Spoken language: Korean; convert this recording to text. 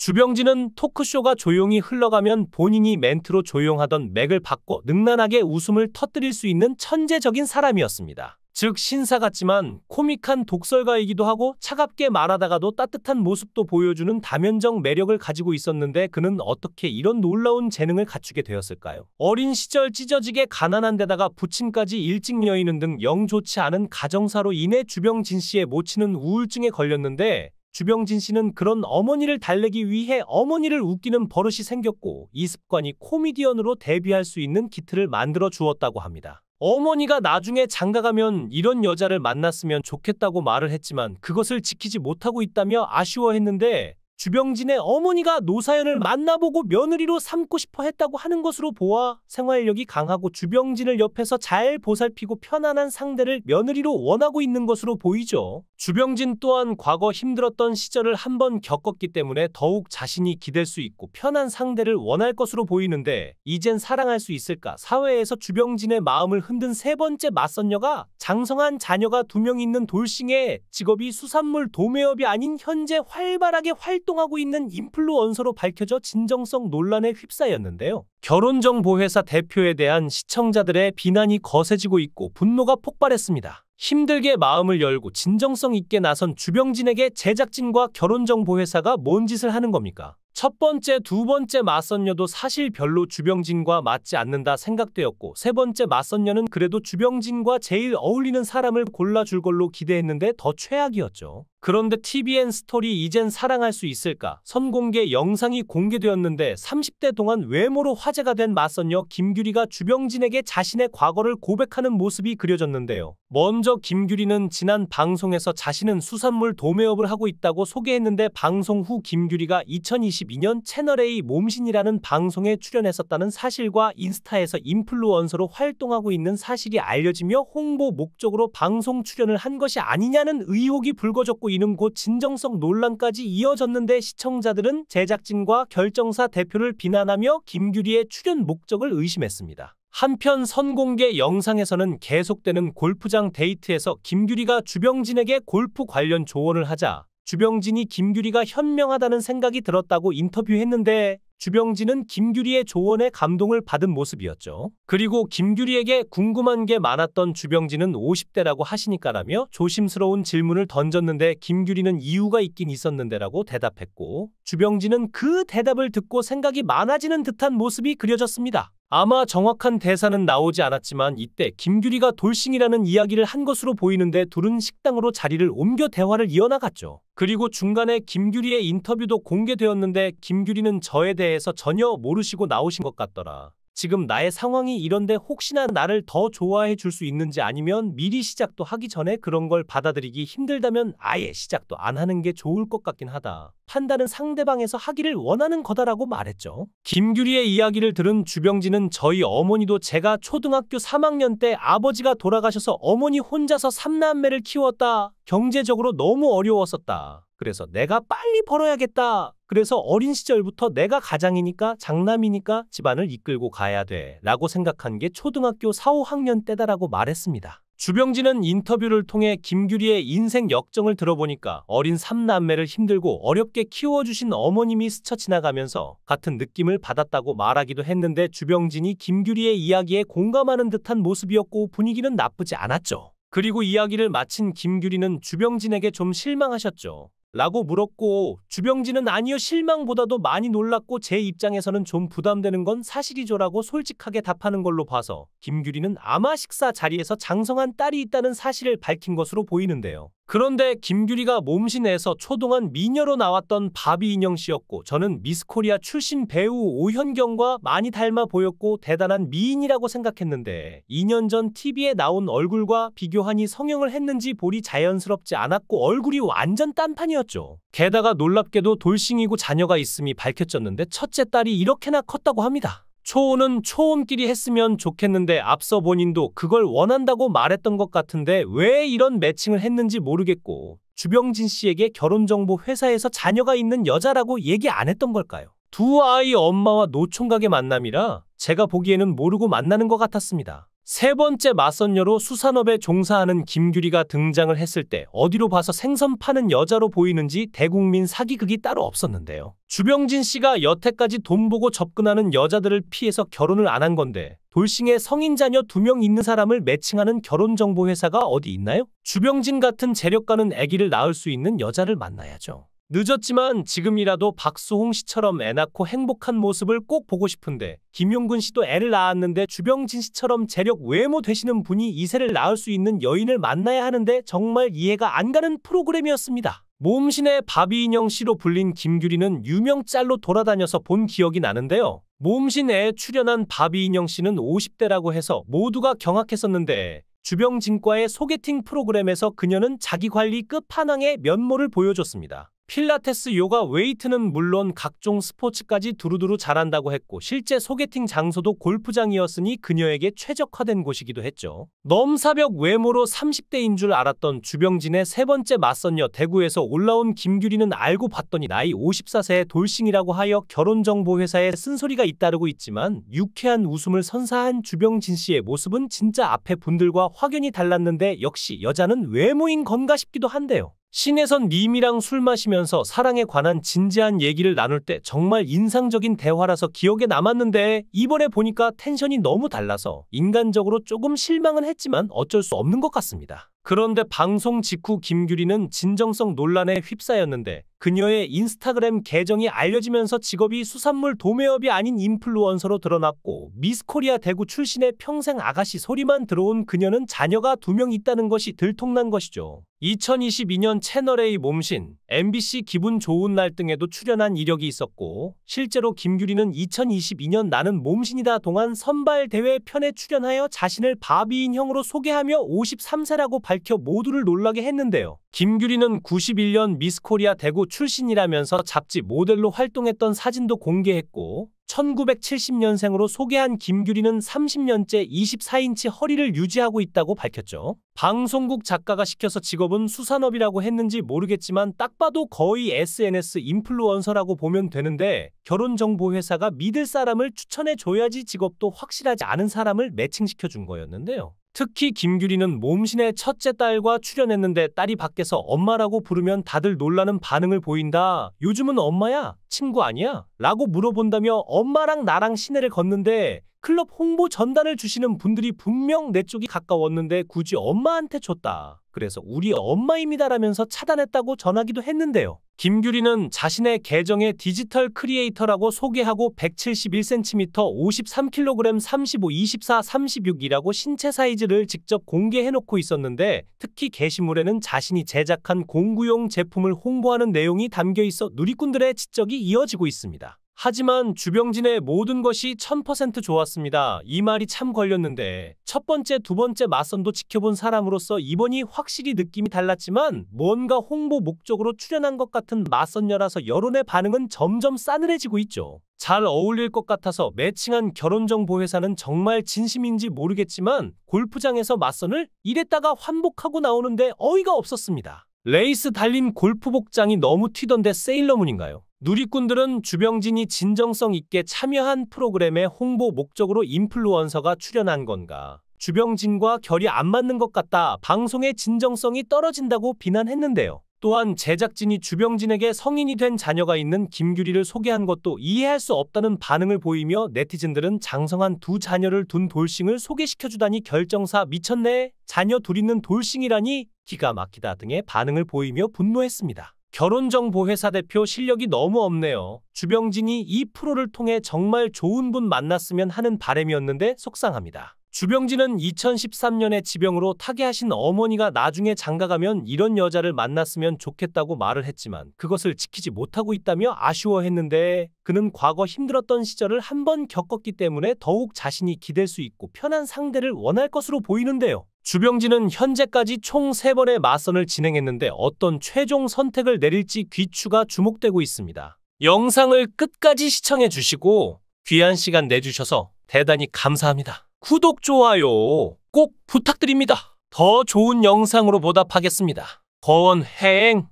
주병진은 토크쇼가 조용히 흘러가면 본인이 멘트로 조용하던 맥을 바꿔 능란하게 웃음을 터뜨릴 수 있는 천재적인 사람이었습니다. 즉 신사 같지만 코믹한 독설가이기도 하고 차갑게 말하다가도 따뜻한 모습도 보여주는 다면적 매력을 가지고 있었는데 그는 어떻게 이런 놀라운 재능을 갖추게 되었을까요? 어린 시절 찢어지게 가난한 데다가 부친까지 일찍 여의는 등 영 좋지 않은 가정사로 인해 주병진 씨의 모친은 우울증에 걸렸는데 주병진 씨는 그런 어머니를 달래기 위해 어머니를 웃기는 버릇이 생겼고 이 습관이 코미디언으로 데뷔할 수 있는 기틀을 만들어 주었다고 합니다. 어머니가 나중에 장가가면 이런 여자를 만났으면 좋겠다고 말을 했지만 그것을 지키지 못하고 있다며 아쉬워했는데 주병진의 어머니가 노사연을 만나보고 며느리로 삼고 싶어 했다고 하는 것으로 보아 생활력이 강하고 주병진을 옆에서 잘 보살피고 편안한 상대를 며느리로 원하고 있는 것으로 보이죠. 주병진 또한 과거 힘들었던 시절을 한번 겪었기 때문에 더욱 자신이 기댈 수 있고 편한 상대를 원할 것으로 보이는데 이젠 사랑할 수 있을까? 사회에서 주병진의 마음을 흔든 세 번째 맞선녀가 장성한 자녀가 2명 있는 돌싱에 직업이 수산물 도매업이 아닌 현재 활발하게 활동하고 있는 인플루언서로 밝혀져 진정성 논란에 휩싸였는데요. 결혼정보회사 대표에 대한 시청자들의 비난이 거세지고 있고 분노가 폭발했습니다. 힘들게 마음을 열고 진정성 있게 나선 주병진에게 제작진과 결혼정보회사가 뭔 짓을 하는 겁니까? 첫 번째, 두 번째 맞선녀도 사실 별로 주병진과 맞지 않는다 생각되었고 세 번째 맞선녀는 그래도 주병진과 제일 어울리는 사람을 골라줄 걸로 기대했는데 더 최악이었죠. 그런데 TVN 스토리 이젠 사랑할 수 있을까? 선공개 영상이 공개되었는데 30대 동안 외모로 화제가 된 맞선녀 김규리가 주병진에게 자신의 과거를 고백하는 모습이 그려졌는데요. 먼저 김규리는 지난 방송에서 자신은 수산물 도매업을 하고 있다고 소개했는데 방송 후 김규리가 2022년 채널A 몸신이라는 방송에 출연했었다는 사실과 인스타에서 인플루언서로 활동하고 있는 사실이 알려지며 홍보 목적으로 방송 출연을 한 것이 아니냐는 의혹이 불거졌고 이는 곧 진정성 논란까지 이어졌는데 시청자들은 제작진과 결정사 대표를 비난하며 김규리의 출연 목적을 의심했습니다. 한편 선공개 영상에서는 계속되는 골프장 데이트에서 김규리가 주병진에게 골프 관련 조언을 하자 주병진이 김규리가 현명하다는 생각이 들었다고 인터뷰했는데 주병진은 김규리의 조언에 감동을 받은 모습이었죠. 그리고 김규리에게 궁금한 게 많았던 주병진은 50대라고 하시니까라며 조심스러운 질문을 던졌는데 김규리는 이유가 있긴 있었는데라고 대답했고 주병진은 그 대답을 듣고 생각이 많아지는 듯한 모습이 그려졌습니다. 아마 정확한 대사는 나오지 않았지만 이때 김규리가 돌싱이라는 이야기를 한 것으로 보이는데 둘은 식당으로 자리를 옮겨 대화를 이어나갔죠. 그리고 중간에 김규리의 인터뷰도 공개되었는데 김규리는 저에 대해서 전혀 모르시고 나오신 것 같더라. 지금 나의 상황이 이런데 혹시나 나를 더 좋아해 줄 수 있는지 아니면 미리 시작도 하기 전에 그런 걸 받아들이기 힘들다면 아예 시작도 안 하는 게 좋을 것 같긴 하다. 판단은 상대방에서 하기를 원하는 거다라고 말했죠. 김규리의 이야기를 들은 주병진은 저희 어머니도 제가 초등학교 3학년 때 아버지가 돌아가셔서 어머니 혼자서 3남매를 키웠다. 경제적으로 너무 어려웠었다. 그래서 내가 빨리 벌어야겠다. 그래서 어린 시절부터 내가 가장이니까 장남이니까 집안을 이끌고 가야 돼 라고 생각한 게 초등학교 4, 5학년 때다라고 말했습니다. 주병진은 인터뷰를 통해 김규리의 인생 역정을 들어보니까 어린 3남매를 힘들고 어렵게 키워주신 어머님이 스쳐 지나가면서 같은 느낌을 받았다고 말하기도 했는데 주병진이 김규리의 이야기에 공감하는 듯한 모습이었고 분위기는 나쁘지 않았죠. 그리고 이야기를 마친 김규리는 주병진에게 좀 실망하셨죠? 라고 물었고 주병진은 아니요 실망보다도 많이 놀랐고 제 입장에서는 좀 부담되는 건 사실이죠 라고 솔직하게 답하는 걸로 봐서 김규리는 아마 식사 자리에서 장성한 딸이 있다는 사실을 밝힌 것으로 보이는데요. 그런데 김규리가 몸신에서 초동안 미녀로 나왔던 바비 인형 씨였고 저는 미스코리아 출신 배우 오현경과 많이 닮아 보였고 대단한 미인이라고 생각했는데 2년 전 TV에 나온 얼굴과 비교하니 성형을 했는지 볼이 자연스럽지 않았고 얼굴이 완전 딴판이었죠. 게다가 놀랍게도 돌싱이고 자녀가 있음이 밝혀졌는데 첫째 딸이 이렇게나 컸다고 합니다. 초혼은 초혼끼리 했으면 좋겠는데 앞서 본인도 그걸 원한다고 말했던 것 같은데 왜 이런 매칭을 했는지 모르겠고 주병진 씨에게 결혼정보 회사에서 자녀가 있는 여자라고 얘기 안 했던 걸까요? 두 아이 엄마와 노총각의 만남이라 제가 보기에는 모르고 만나는 것 같았습니다. 세 번째 맞선녀로 수산업에 종사하는 김규리가 등장을 했을 때 어디로 봐서 생선 파는 여자로 보이는지 대국민 사기극이 따로 없었는데요. 주병진 씨가 여태까지 돈 보고 접근하는 여자들을 피해서 결혼을 안 한 건데 돌싱에 성인 자녀 2명 있는 사람을 매칭하는 결혼정보회사가 어디 있나요? 주병진 같은 재력가는 아기를 낳을 수 있는 여자를 만나야죠. 늦었지만 지금이라도 박수홍 씨처럼 애 낳고 행복한 모습을 꼭 보고 싶은데 김용근 씨도 애를 낳았는데 주병진 씨처럼 재력 외모 되시는 분이 이세를 낳을 수 있는 여인을 만나야 하는데 정말 이해가 안 가는 프로그램이었습니다. 모험신의 바비인형 씨로 불린 김규리는 유명 짤로 돌아다녀서 본 기억이 나는데요. 모험신에 출연한 바비인형 씨는 50대라고 해서 모두가 경악했었는데 주병진과의 소개팅 프로그램에서 그녀는 자기관리 끝판왕의 면모를 보여줬습니다. 필라테스, 요가, 웨이트는 물론 각종 스포츠까지 두루두루 잘한다고 했고 실제 소개팅 장소도 골프장이었으니 그녀에게 최적화된 곳이기도 했죠. 넘사벽 외모로 30대인 줄 알았던 주병진의 세 번째 맞선녀 대구에서 올라온 김규리는 알고 봤더니 나이 54세의 돌싱이라고 하여 결혼정보회사에 쓴소리가 잇따르고 있지만 유쾌한 웃음을 선사한 주병진 씨의 모습은 진짜 앞에 분들과 확연히 달랐는데 역시 여자는 외모인 건가 싶기도 한데요. 신혜선 님이랑 술 마시면서 사랑에 관한 진지한 얘기를 나눌 때 정말 인상적인 대화라서 기억에 남았는데 이번에 보니까 텐션이 너무 달라서 인간적으로 조금 실망은 했지만 어쩔 수 없는 것 같습니다. 그런데 방송 직후 김규리는 진정성 논란에 휩싸였는데 그녀의 인스타그램 계정이 알려지면서 직업이 수산물 도매업이 아닌 인플루언서로 드러났고 미스코리아 대구 출신의 평생 아가씨 소리만 들어온 그녀는 자녀가 2명 있다는 것이 들통난 것이죠. 2022년 채널A 몸신, MBC 기분 좋은 날 등에도 출연한 이력이 있었고 실제로 김규리는 2022년 나는 몸신이다 동안 선발 대회 편에 출연하여 자신을 바비인형으로 소개하며 53세라고 밝혀 모두를 놀라게 했는데요. 김규리는 91년 미스코리아 대구 출신이라면서 잡지 모델로 활동했던 사진도 공개했고 1970년생으로 소개한 김규리는 30년째 24인치 허리를 유지하고 있다고 밝혔죠. 방송국 작가가 시켜서 직업은 수산업이라고 했는지 모르겠지만 딱 봐도 거의 SNS 인플루언서라고 보면 되는데 결혼정보회사가 믿을 사람을 추천해줘야지 직업도 확실하지 않은 사람을 매칭시켜준 거였는데요. 특히 김규리는 몸신의 첫째 딸과 출연했는데 딸이 밖에서 엄마라고 부르면 다들 놀라는 반응을 보인다. 요즘은 엄마야? 친구 아니야? 라고 물어본다며 엄마랑 나랑 시내를 걷는데 클럽 홍보 전단을 주시는 분들이 분명 내 쪽이 가까웠는데 굳이 엄마한테 줬다. 그래서 우리 엄마입니다라면서 차단했다고 전하기도 했는데요. 김규리는 자신의 계정에 디지털 크리에이터라고 소개하고 171cm, 53kg, 35, 24, 36이라고 신체 사이즈를 직접 공개해놓고 있었는데 특히 게시물에는 자신이 제작한 공구용 제품을 홍보하는 내용이 담겨있어 누리꾼들의 지적이 이어지고 있습니다. 하지만 주병진의 모든 것이 1000% 좋았습니다. 이 말이 참 걸렸는데 첫 번째, 두 번째 맞선도 지켜본 사람으로서 이번이 확실히 느낌이 달랐지만 뭔가 홍보 목적으로 출연한 것 같은 맞선녀라서 여론의 반응은 점점 싸늘해지고 있죠. 잘 어울릴 것 같아서 매칭한 결혼정보회사는 정말 진심인지 모르겠지만 골프장에서 맞선을 이랬다가 환복하고 나오는데 어이가 없었습니다. 레이스 달린 골프 복장이 너무 튀던데 세일러문인가요? 누리꾼들은 주병진이 진정성 있게 참여한 프로그램의 홍보 목적으로 인플루언서가 출연한 건가? 주병진과 결이 안 맞는 것 같다. 방송의 진정성이 떨어진다고 비난했는데요. 또한 제작진이 주병진에게 성인이 된 자녀가 있는 김규리를 소개한 것도 이해할 수 없다는 반응을 보이며 네티즌들은 장성한 2자녀를 둔 돌싱을 소개시켜주다니 결정사 미쳤네. 자녀 둘 있는 돌싱이라니 기가 막히다 등의 반응을 보이며 분노했습니다. 결혼정보회사 대표 실력이 너무 없네요. 주병진이 이 프로를 통해 정말 좋은 분 만났으면 하는 바람이었는데 속상합니다. 주병진은 2013년에 지병으로 타계하신 어머니가 나중에 장가가면 이런 여자를 만났으면 좋겠다고 말을 했지만 그것을 지키지 못하고 있다며 아쉬워했는데 그는 과거 힘들었던 시절을 한번 겪었기 때문에 더욱 자신이 기댈 수 있고 편한 상대를 원할 것으로 보이는데요. 주병진은 현재까지 총 3번의 맞선을 진행했는데 어떤 최종 선택을 내릴지 귀추가 주목되고 있습니다. 영상을 끝까지 시청해주시고 귀한 시간 내주셔서 대단히 감사합니다. 구독, 좋아요 꼭 부탁드립니다. 더 좋은 영상으로 보답하겠습니다. 거원행